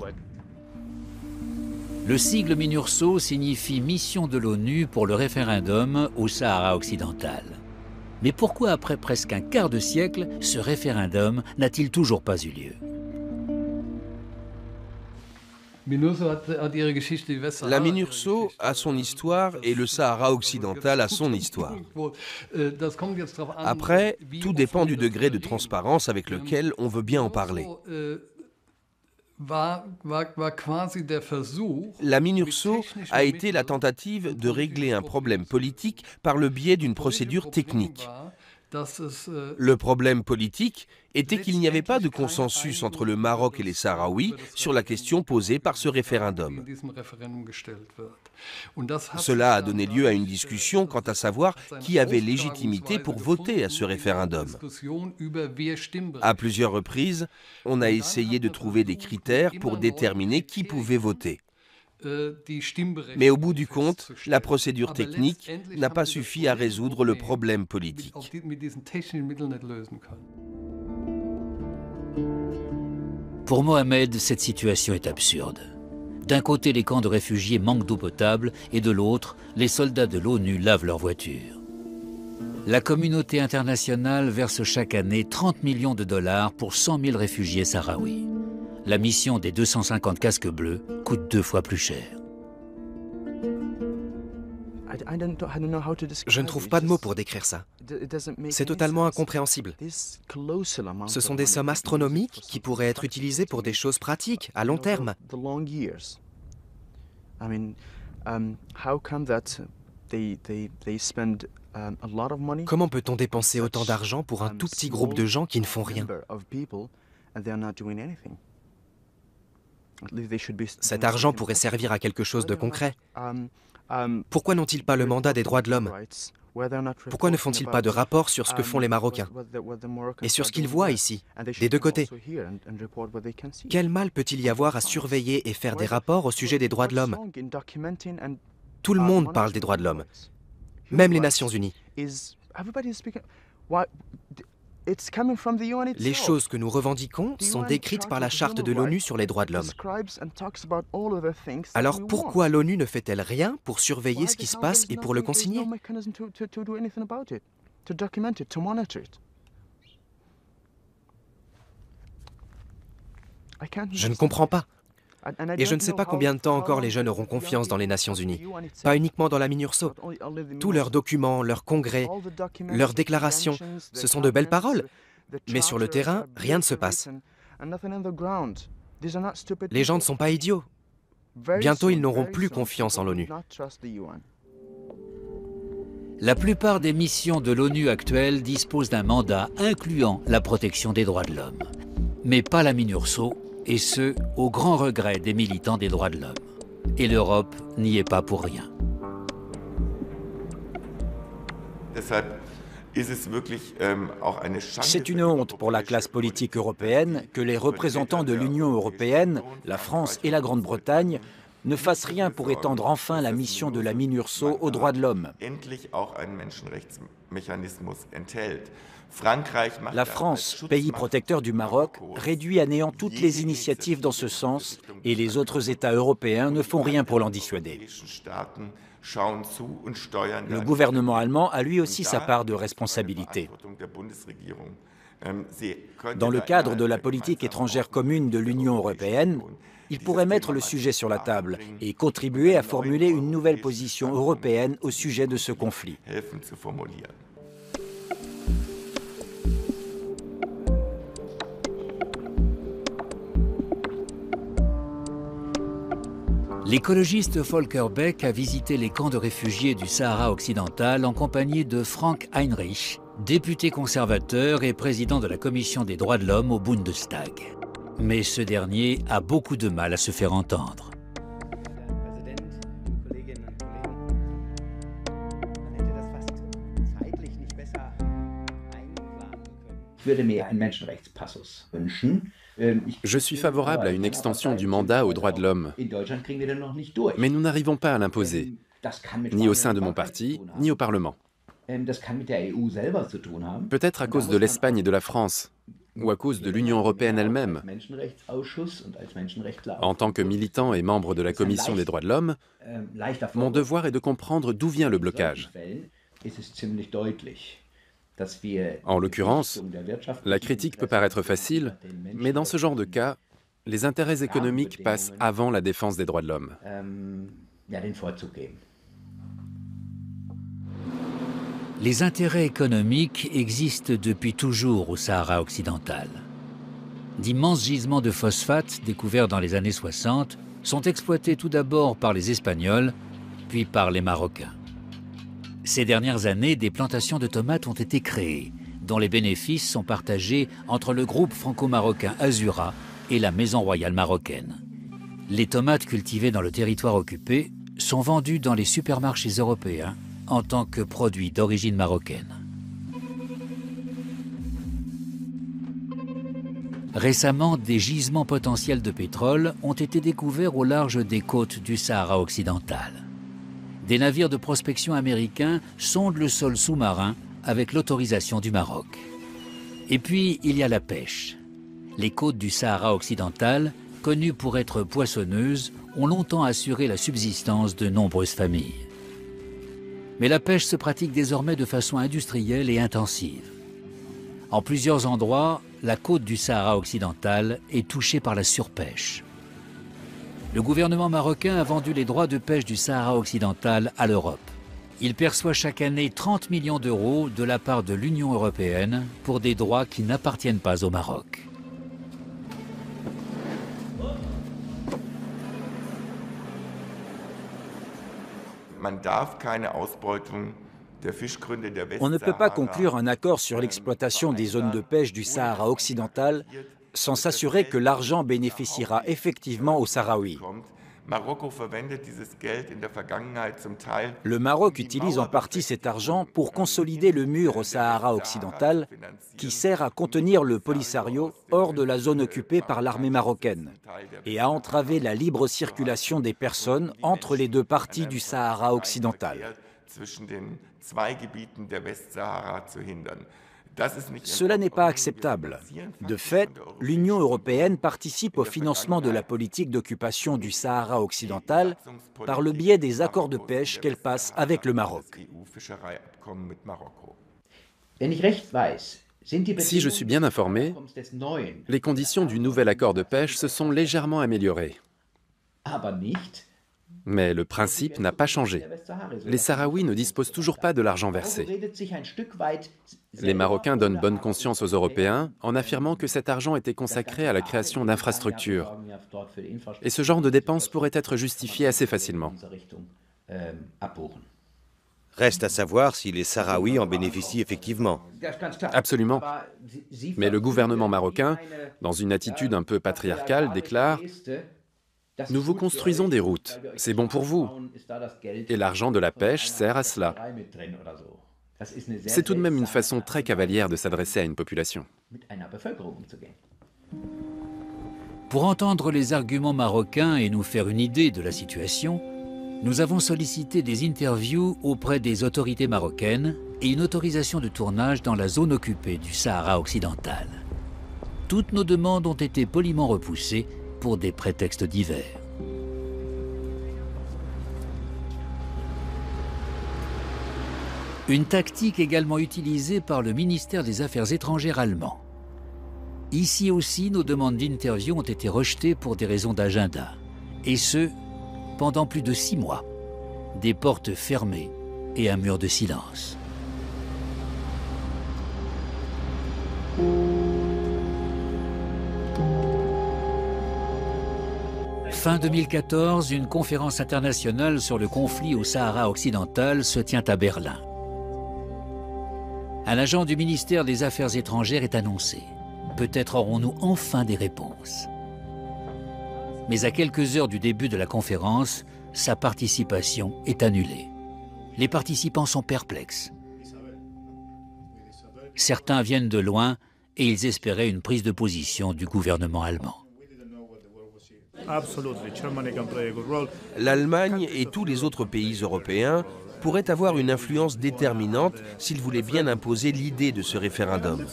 Le sigle MINURSO signifie Mission de l'ONU pour le référendum au Sahara occidental. Mais pourquoi, après presque un quart de siècle, ce référendum n'a-t-il toujours pas eu lieu? La MINURSO a son histoire et le Sahara occidental a son histoire. Après, tout dépend du degré de transparence avec lequel on veut bien en parler. La MINURSO a été la tentative de régler un problème politique par le biais d'une procédure technique. Le problème politique était qu'il n'y avait pas de consensus entre le Maroc et les Sahraouis sur la question posée par ce référendum. Cela a donné lieu à une discussion quant à savoir qui avait légitimité pour voter à ce référendum. À plusieurs reprises, on a essayé de trouver des critères pour déterminer qui pouvait voter. Mais au bout du compte, la procédure technique n'a pas suffi à résoudre le problème politique. Pour Mohamed, cette situation est absurde. D'un côté, les camps de réfugiés manquent d'eau potable et de l'autre, les soldats de l'ONU lavent leurs voitures. La communauté internationale verse chaque année 30 millions de dollars pour 100 000 réfugiés sahraouis. La mission des 250 casques bleus coûte 2 fois plus cher. Je ne trouve pas de mots pour décrire ça. C'est totalement incompréhensible. Ce sont des sommes astronomiques qui pourraient être utilisées pour des choses pratiques, à long terme. Comment peut-on dépenser autant d'argent pour un tout petit groupe de gens qui ne font rien? Cet argent pourrait servir à quelque chose de concret. Pourquoi n'ont-ils pas le mandat des droits de l'homme? Pourquoi ne font-ils pas de rapport sur ce que font les Marocains et sur ce qu'ils voient ici, des deux côtés? Quel mal peut-il y avoir à surveiller et faire des rapports au sujet des droits de l'homme? Tout le monde parle des droits de l'homme, même les Nations Unies. Les choses que nous revendiquons sont décrites par la Charte de l'ONU sur les droits de l'homme. Alors pourquoi l'ONU ne fait-elle rien pour surveiller ce qui se passe et pour le consigner? Je ne comprends pas. Et je ne sais pas combien de temps encore les jeunes auront confiance dans les Nations Unies. Pas uniquement dans la MINURSO. Tous leurs documents, leurs congrès, leurs déclarations, ce sont de belles paroles. Mais sur le terrain, rien ne se passe. Les gens ne sont pas idiots. Bientôt, ils n'auront plus confiance en l'ONU. La plupart des missions de l'ONU actuelles disposent d'un mandat incluant la protection des droits de l'homme. Mais pas la MINURSO, et ce, au grand regret des militants des droits de l'homme. Et l'Europe n'y est pas pour rien. C'est une honte pour la classe politique européenne que les représentants de l'Union européenne, la France et la Grande-Bretagne, ne fassent rien pour étendre enfin la mission de la MINURSO aux droits de l'homme. La France, pays protecteur du Maroc, réduit à néant toutes les initiatives dans ce sens et les autres États européens ne font rien pour l'en dissuader. Le gouvernement allemand a lui aussi sa part de responsabilité. Dans le cadre de la politique étrangère commune de l'Union européenne, ils pourraient mettre le sujet sur la table et contribuer à formuler une nouvelle position européenne au sujet de ce conflit. L'écologiste Volker Beck a visité les camps de réfugiés du Sahara occidental en compagnie de Frank Heinrich, député conservateur et président de la Commission des droits de l'homme au Bundestag. Mais ce dernier a beaucoup de mal à se faire entendre. Je suis favorable à une extension du mandat aux droits de l'homme, mais nous n'arrivons pas à l'imposer, ni au sein de mon parti, ni au Parlement. Peut-être à cause de l'Espagne et de la France, ou à cause de l'Union européenne elle-même. En tant que militant et membre de la Commission des droits de l'homme, mon devoir est de comprendre d'où vient le blocage. En l'occurrence, la critique peut paraître facile, mais dans ce genre de cas, les intérêts économiques passent avant la défense des droits de l'homme. Les intérêts économiques existent depuis toujours au Sahara occidental. D'immenses gisements de phosphate découverts dans les années 60 sont exploités tout d'abord par les Espagnols, puis par les Marocains. Ces dernières années, des plantations de tomates ont été créées, dont les bénéfices sont partagés entre le groupe franco-marocain Azura et la Maison royale marocaine. Les tomates cultivées dans le territoire occupé sont vendues dans les supermarchés européens en tant que produits d'origine marocaine. Récemment, des gisements potentiels de pétrole ont été découverts au large des côtes du Sahara occidental. Des navires de prospection américains sondent le sol sous-marin avec l'autorisation du Maroc. Et puis, il y a la pêche. Les côtes du Sahara occidental, connues pour être poissonneuses, ont longtemps assuré la subsistance de nombreuses familles. Mais la pêche se pratique désormais de façon industrielle et intensive. En plusieurs endroits, la côte du Sahara occidental est touchée par la surpêche. Le gouvernement marocain a vendu les droits de pêche du Sahara occidental à l'Europe. Il perçoit chaque année 30 millions d'euros de la part de l'Union européenne pour des droits qui n'appartiennent pas au Maroc. On ne peut pas conclure un accord sur l'exploitation des zones de pêche du Sahara occidental sans s'assurer que l'argent bénéficiera effectivement aux Sahraouis. Le Maroc utilise en partie cet argent pour consolider le mur au Sahara occidental qui sert à contenir le Polisario hors de la zone occupée par l'armée marocaine et à entraver la libre circulation des personnes entre les deux parties du Sahara occidental. Cela n'est pas acceptable. De fait, l'Union européenne participe au financement de la politique d'occupation du Sahara occidental par le biais des accords de pêche qu'elle passe avec le Maroc. Si je suis bien informé, les conditions du nouvel accord de pêche se sont légèrement améliorées. Mais le principe n'a pas changé. Les Sahraouis ne disposent toujours pas de l'argent versé. Les Marocains donnent bonne conscience aux Européens en affirmant que cet argent était consacré à la création d'infrastructures. Et ce genre de dépenses pourrait être justifié assez facilement. Reste à savoir si les Sahraouis en bénéficient effectivement. Absolument. Mais le gouvernement marocain, dans une attitude un peu patriarcale, déclare « Nous vous construisons des routes, c'est bon pour vous. Et l'argent de la pêche sert à cela. » C'est tout de même une façon très cavalière de s'adresser à une population. Pour entendre les arguments marocains et nous faire une idée de la situation, nous avons sollicité des interviews auprès des autorités marocaines et une autorisation de tournage dans la zone occupée du Sahara occidental. Toutes nos demandes ont été poliment repoussées pour des prétextes divers. Une tactique également utilisée par le ministère des Affaires étrangères allemand. Ici aussi, nos demandes d'interview ont été rejetées pour des raisons d'agenda. Et ce, pendant plus de 6 mois. Des portes fermées et un mur de silence. Fin 2014, une conférence internationale sur le conflit au Sahara occidental se tient à Berlin. Un agent du ministère des Affaires étrangères est annoncé. Peut-être aurons-nous enfin des réponses. Mais à quelques heures du début de la conférence, sa participation est annulée. Les participants sont perplexes. Certains viennent de loin et ils espéraient une prise de position du gouvernement allemand. L'Allemagne et tous les autres pays européens pourraient avoir une influence déterminante s'ils voulaient bien imposer l'idée de ce référendum.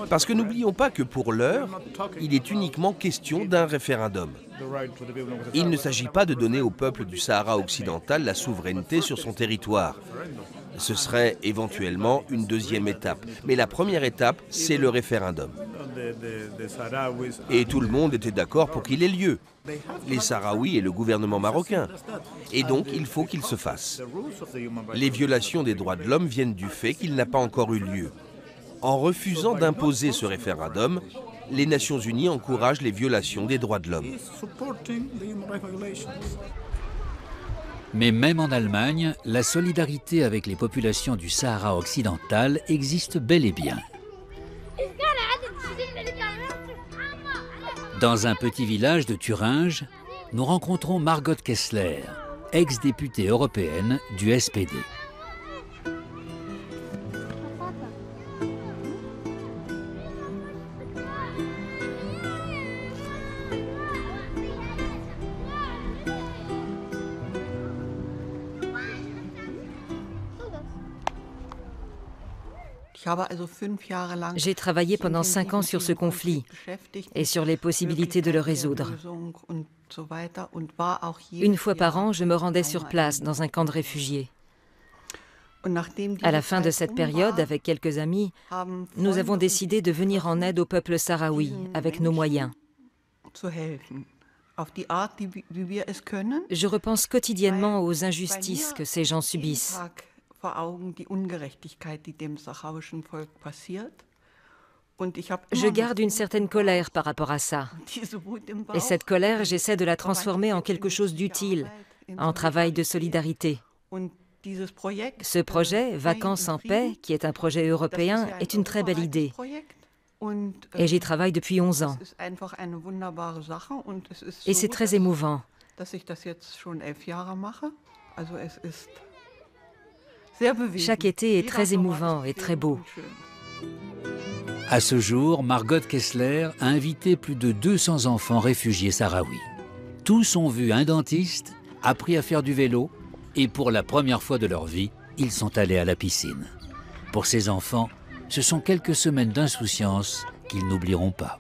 Parce que n'oublions pas que pour l'heure, il est uniquement question d'un référendum. Il ne s'agit pas de donner au peuple du Sahara occidental la souveraineté sur son territoire. Ce serait éventuellement une deuxième étape. Mais la première étape, c'est le référendum. Et tout le monde était d'accord pour qu'il ait lieu. Les Sahraouis et le gouvernement marocain. Et donc, il faut qu'il se fasse. Les violations des droits de l'homme viennent du fait qu'il n'a pas encore eu lieu. En refusant d'imposer ce référendum, les Nations Unies encouragent les violations des droits de l'homme. Mais même en Allemagne, la solidarité avec les populations du Sahara occidental existe bel et bien. Dans un petit village de Thuringe, nous rencontrons Margot Kessler, ex-députée européenne du SPD. J'ai travaillé pendant 5 ans sur ce conflit et sur les possibilités de le résoudre. Une fois par an, je me rendais sur place dans un camp de réfugiés. À la fin de cette période, avec quelques amis, nous avons décidé de venir en aide au peuple sahraoui avec nos moyens. Je repense quotidiennement aux injustices que ces gens subissent. Je garde une certaine colère par rapport à ça. Et cette colère, j'essaie de la transformer en quelque chose d'utile, en travail de solidarité. Ce projet, Vacances en paix, qui est un projet européen, est une très belle idée. Et j'y travaille depuis 11 ans. Et c'est très émouvant. Chaque été est très émouvant et très beau. À ce jour, Margot Kessler a invité plus de 200 enfants réfugiés sahraouis. Tous ont vu un dentiste, appris à faire du vélo et pour la première fois de leur vie, ils sont allés à la piscine. Pour ces enfants, ce sont quelques semaines d'insouciance qu'ils n'oublieront pas.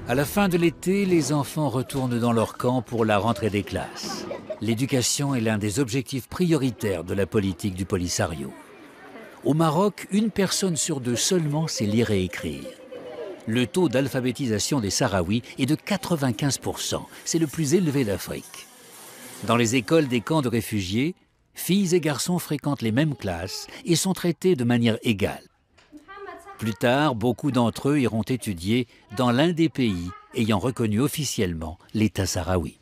À la fin de l'été, les enfants retournent dans leur camp pour la rentrée des classes. L'éducation est l'un des objectifs prioritaires de la politique du Polisario. Au Maroc, 1 personne sur 2 seulement sait lire et écrire. Le taux d'alphabétisation des Sahraouis est de 95%. C'est le plus élevé d'Afrique. Dans les écoles des camps de réfugiés, filles et garçons fréquentent les mêmes classes et sont traités de manière égale. Plus tard, beaucoup d'entre eux iront étudier dans l'un des pays ayant reconnu officiellement l'État sahraoui.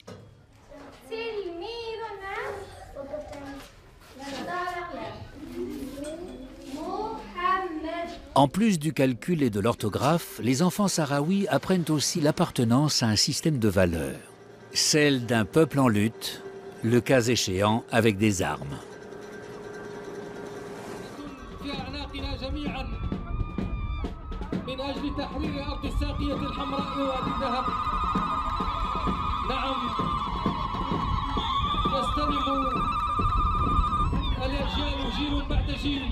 En plus du calcul et de l'orthographe, les enfants sahraouis apprennent aussi l'appartenance à un système de valeurs. Celle d'un peuple en lutte, le cas échéant avec des armes. من أجل تحرير أرض الساقية الحمراء ووادي الذهب. نعم يستلم الأجيال جيل بعد جيل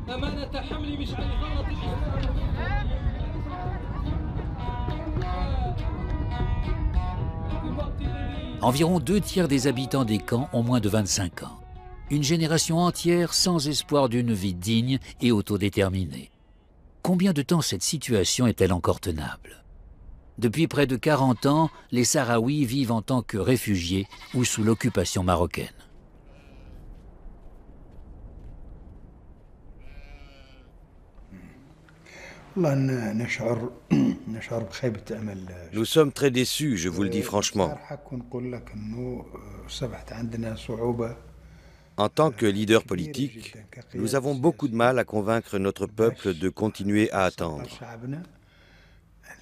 أمانة حمل مشعل ثورة الإسلام. Environ 2/3 des habitants des camps ont moins de 25 ans. Une génération entière sans espoir d'une vie digne et autodéterminée. Combien de temps cette situation est-elle encore tenable? Depuis près de 40 ans, les Sahraouis vivent en tant que réfugiés ou sous l'occupation marocaine. Nous sommes très déçus, je vous le dis franchement. En tant que leader politique, nous avons beaucoup de mal à convaincre notre peuple de continuer à attendre.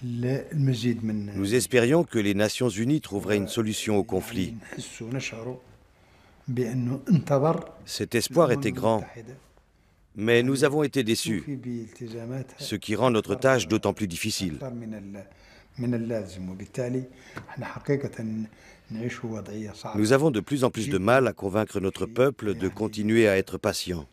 Nous espérions que les Nations Unies trouveraient une solution au conflit. Cet espoir était grand, mais nous avons été déçus, ce qui rend notre tâche d'autant plus difficile. Nous avons de plus en plus de mal à convaincre notre peuple de continuer à être patient.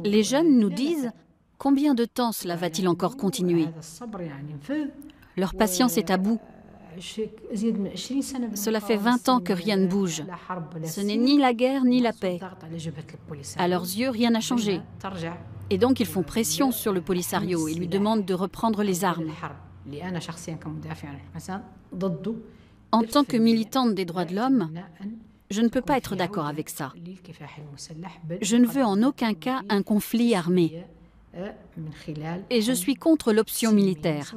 Les jeunes nous disent « Combien de temps cela va-t-il encore continuer ?» Leur patience est à bout. Cela fait 20 ans que rien ne bouge. Ce n'est ni la guerre ni la paix. À leurs yeux, rien n'a changé. Et donc ils font pression sur le Polisario et lui demandent de reprendre les armes. En tant que militante des droits de l'homme, je ne peux pas être d'accord avec ça. Je ne veux en aucun cas un conflit armé. Et je suis contre l'option militaire.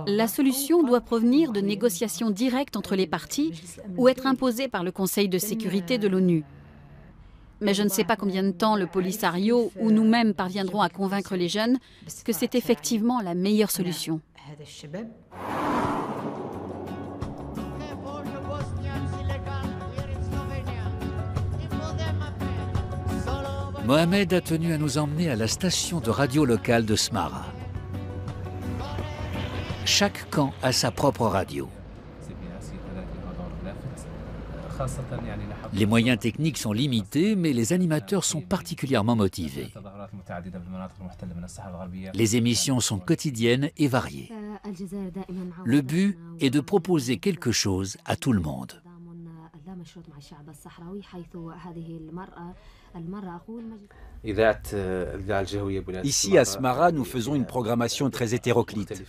La solution doit provenir de négociations directes entre les parties ou être imposée par le Conseil de sécurité de l'ONU. Mais je ne sais pas combien de temps le Polisario ou nous-mêmes parviendrons à convaincre les jeunes que c'est effectivement la meilleure solution. Mohamed a tenu à nous emmener à la station de radio locale de Smara. Chaque camp a sa propre radio. Les moyens techniques sont limités, mais les animateurs sont particulièrement motivés. Les émissions sont quotidiennes et variées. Le but est de proposer quelque chose à tout le monde. Ici, à Smara, nous faisons une programmation très hétéroclite.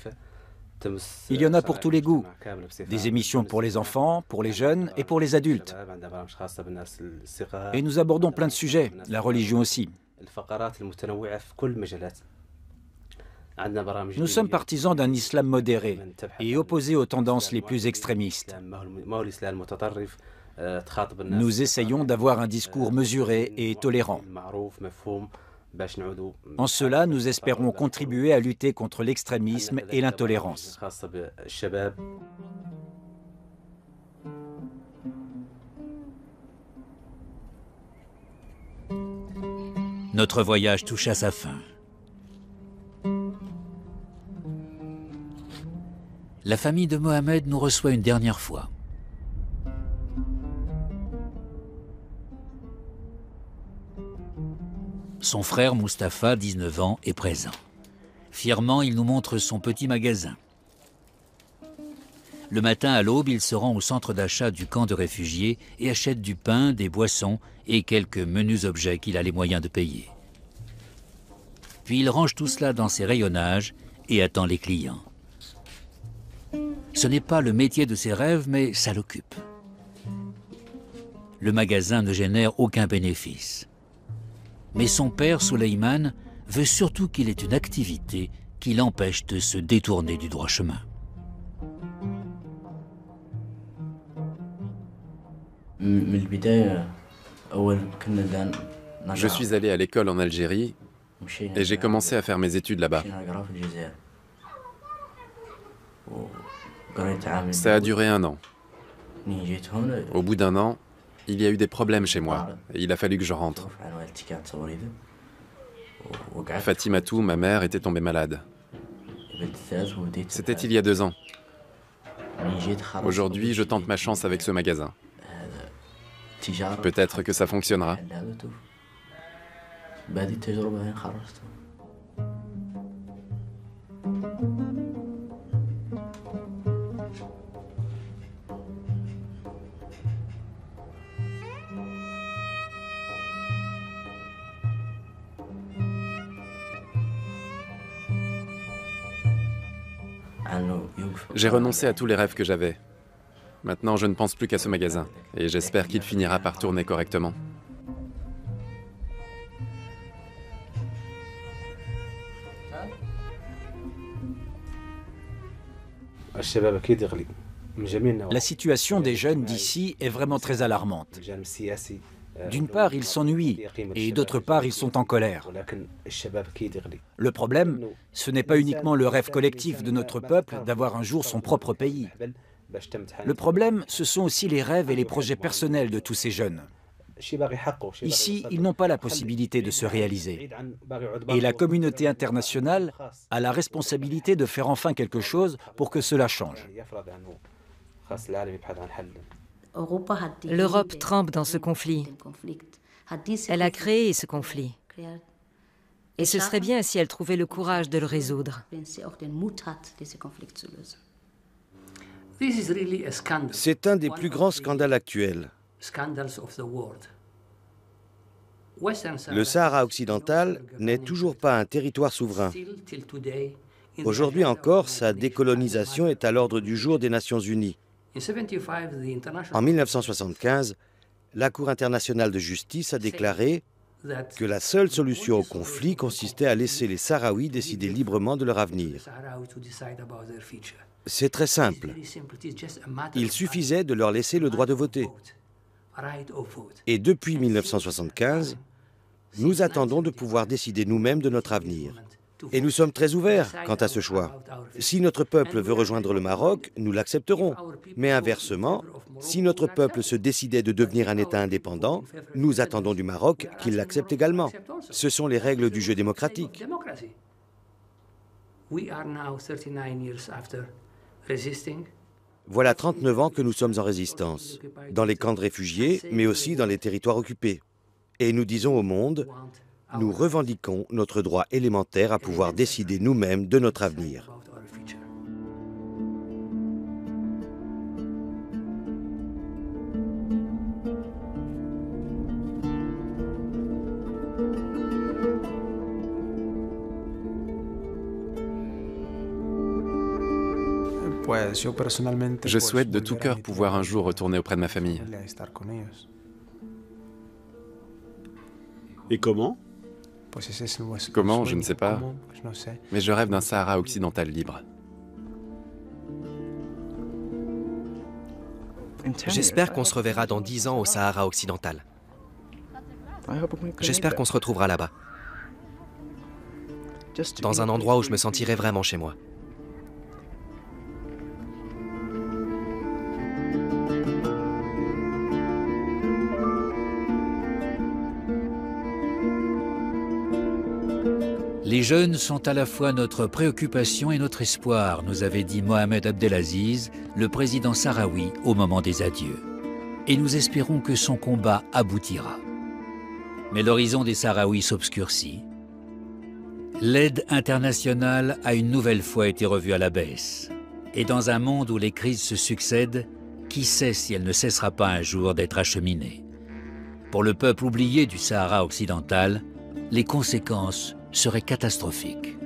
Il y en a pour tous les goûts. Des émissions pour les enfants, pour les jeunes et pour les adultes. Et nous abordons plein de sujets, la religion aussi. Nous sommes partisans d'un islam modéré et opposés aux tendances les plus extrémistes. Nous essayons d'avoir un discours mesuré et tolérant. En cela, nous espérons contribuer à lutter contre l'extrémisme et l'intolérance. Notre voyage touche à sa fin. La famille de Mohamed nous reçoit une dernière fois. Son frère Mustapha, 19 ans, est présent. Fièrement, il nous montre son petit magasin. Le matin à l'aube, il se rend au centre d'achat du camp de réfugiés et achète du pain, des boissons et quelques menus objets qu'il a les moyens de payer. Puis il range tout cela dans ses rayonnages et attend les clients. Ce n'est pas le métier de ses rêves, mais ça l'occupe. Le magasin ne génère aucun bénéfice. Mais son père, Souleyman, veut surtout qu'il ait une activité qui l'empêche de se détourner du droit chemin. Je suis allé à l'école en Algérie et j'ai commencé à faire mes études là-bas. Ça a duré 1 an. Au bout d'1 an, il y a eu des problèmes chez moi et il a fallu que je rentre. Fatimatou, ma mère, était tombée malade. C'était il y a 2 ans. Aujourd'hui, je tente ma chance avec ce magasin. Peut-être que ça fonctionnera. J'ai renoncé à tous les rêves que j'avais. Maintenant, je ne pense plus qu'à ce magasin, et j'espère qu'il finira par tourner correctement. La situation des jeunes d'ici est vraiment très alarmante. D'une part, ils s'ennuient, et d'autre part, ils sont en colère. Le problème, ce n'est pas uniquement le rêve collectif de notre peuple d'avoir un jour son propre pays. Le problème, ce sont aussi les rêves et les projets personnels de tous ces jeunes. Ici, ils n'ont pas la possibilité de se réaliser. Et la communauté internationale a la responsabilité de faire enfin quelque chose pour que cela change. L'Europe trempe dans ce conflit. Elle a créé ce conflit. Et ce serait bien si elle trouvait le courage de le résoudre. C'est un des plus grands scandales actuels. Le Sahara occidental n'est toujours pas un territoire souverain. Aujourd'hui encore, sa décolonisation est à l'ordre du jour des Nations Unies. En 1975, la Cour internationale de justice a déclaré que la seule solution au conflit consistait à laisser les Sahraouis décider librement de leur avenir. C'est très simple. Il suffisait de leur laisser le droit de voter. Et depuis 1975, nous attendons de pouvoir décider nous-mêmes de notre avenir. Et nous sommes très ouverts quant à ce choix. Si notre peuple veut rejoindre le Maroc, nous l'accepterons. Mais inversement, si notre peuple se décidait de devenir un État indépendant, nous attendons du Maroc qu'il l'accepte également. Ce sont les règles du jeu démocratique. Voilà 39 ans que nous sommes en résistance, dans les camps de réfugiés, mais aussi dans les territoires occupés. Et nous disons au monde, nous revendiquons notre droit élémentaire à pouvoir décider nous-mêmes de notre avenir. Je souhaite de tout cœur pouvoir un jour retourner auprès de ma famille. Et comment? Comment, je ne sais pas, mais je rêve d'un Sahara occidental libre. J'espère qu'on se reverra dans 10 ans au Sahara occidental. J'espère qu'on se retrouvera là-bas. Dans un endroit où je me sentirai vraiment chez moi. Les jeunes sont à la fois notre préoccupation et notre espoir, nous avait dit Mohamed Abdelaziz, le président sahraoui, au moment des adieux. Et nous espérons que son combat aboutira. Mais l'horizon des Sahraouis s'obscurcit. L'aide internationale a une nouvelle fois été revue à la baisse. Et dans un monde où les crises se succèdent, qui sait si elle ne cessera pas un jour d'être acheminée? Pour le peuple oublié du Sahara occidental, les conséquences serait catastrophique.